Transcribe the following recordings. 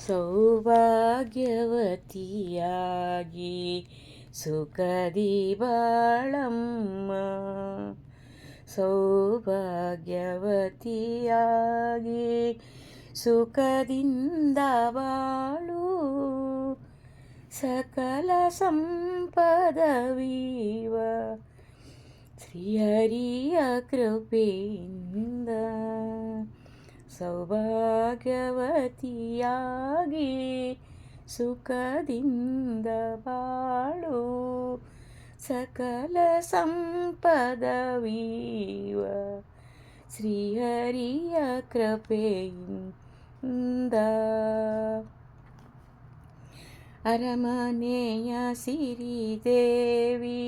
ಸೌಭಾಗ್ಯವತಿಯಾಗಿ ಸುಖದಿ ಬಾಳಮ್ಮ. ಸೌಭಾಗ್ಯವತಿಯಾಗಿ ಸುಖದಿಂದ ಬಾಳು, ಸಕಲ ಸಂಪದವೀವ ಶ್ರೀಹರಿಯ ಕೃಪೆಯಿಂದ. ಸೌಭಾಗ್ಯವತಿಯಾಗಿ ಸುಖದಿಂದ ಬಾಳು, ಸಕಲ ಸಂಪದವೀವ ಶ್ರೀಹರಿಯ ಕೃಪೆಯಿಂದ. ಅರಮನೆಯ ಸಿರಿದೇವಿ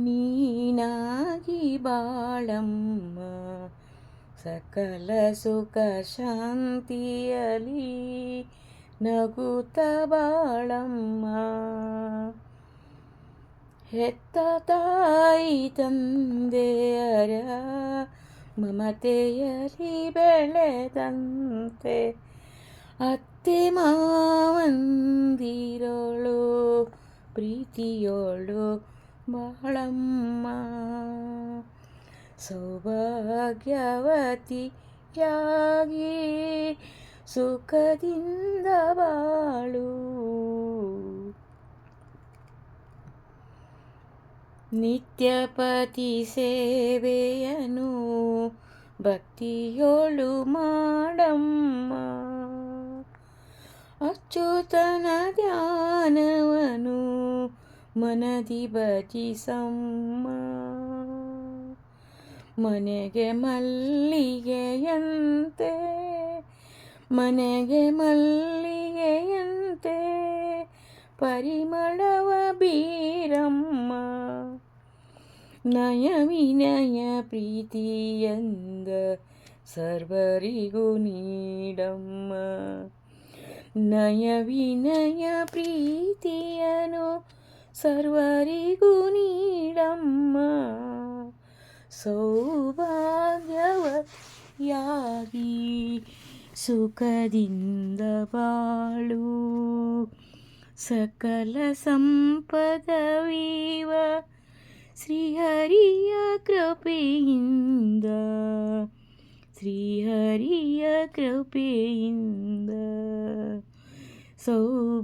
ನೀನಾಗಿ ಬಾಳಮ್ಮ, ಸಕಲ ಸುಖ ಶಾಂತಿಯಲಿ ನಗುತ್ತ ಬಾಳಮ್ಮ. ಹೆತ್ತ ತಾಯಿ ತಂದೆಯರ ಮಮತೆಯಲಿ ಬೆಳೆದಂತೆ, ಅತ್ತೆ ಮಾವಂದಿರೋಳು ಪ್ರೀತಿಯೋಳು ಬಾಳಮ್ಮ. ಸೌಭಾಗ್ಯವತಿಯಾಗಿ ಸುಖದಿಂದ ಬಾಳು, ನಿತ್ಯಪತಿ ಸೇವೆಯನು ಭಕ್ತಿಯೋಳು ಮಾಡಮ್ಮ. ಅಚ್ಯುತನ ಧ್ಯಾನವನು ಮನದಿ ಭಜಿಸಮ್ಮ. ಮನೆಗೆ ಮಲ್ಲಿಗೆಯಂತೆ, ಮನೆಗೆ ಮಲ್ಲಿಗೆಯಂತೆ ಪರಿಮಳವ ಬೀರಮ್ಮ. ನಯ ವಿನಯ ಪ್ರೀತಿಯಂದ ಸರ್ವರಿಗೂ ನೀಡಮ್ಮ. ನಯ ವಿನಯ ಪ್ರೀತಿಯನು ಸರ್ವರಿಗೂ ನೀಡಮ್ಮ. ಸೌಭಾಗ್ಯವತಿಯಾಗಿ ಸುಖದಿಂದ ಬಾಳು, ಸಕಲ ಸಂಪದವೀವ ಶ್ರೀಹರಿಯ ಕೃಪೆಯಿಂದ. ಶ್ರೀಹರಿಯ ಕೃಪೆಯಿಂದ. ಸೌಭಾಗ್ಯವತಿಯಾಗಿ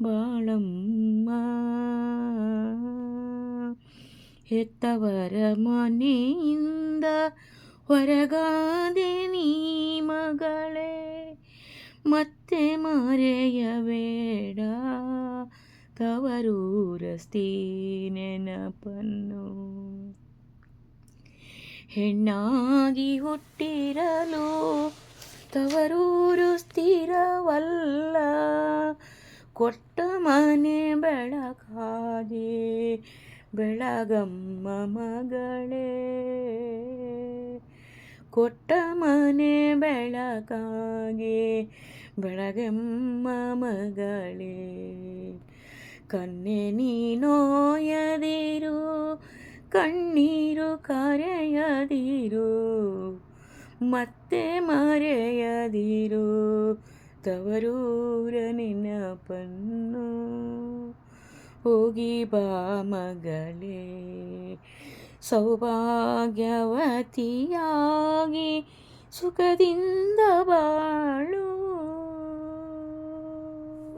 ಬಾಳಮ್ಮ. ಹೆತ್ತವರ ಮನೆಯಿಂದ ಹೊರಗಾದೆ ನೀ ಮಗಳೇ, ಮತ್ತೆ ಮರೆಯಬೇಡ ತವರೂರ ನೆನಪನ್ನು. ಹೆಣ್ಣಾಗಿ ಹುಟ್ಟಿರಲು ತವರೂರು ಸ್ಥಿರವಲ್ಲ, ಕೊಟ್ಟ ಮನೆ ಬೆಳಗಾದೆ ಬೆಳಗಮ್ಮ ಮಗಳೇ. ಕೊಟ್ಟ ಮನೆ ಬೆಳಗಾಗೆ ಬೆಳಗಮ್ಮ ಮಗಳೇ. ಕನ್ನೆ ನೀನೋಯದಿರು, ಕಣ್ಣೀರು ಕರೆಯದಿರು, ಮತ್ತೆ ಮರೆಯದಿರು ತವರೂರ ನೆನಪನ್ನು. ಹೋಗಿ ಬಾ ಮಗಳೇ, ಸೌಭಾಗ್ಯವತಿಯಾಗಿ ಸುಖದಿಂದ ಬಾಳು.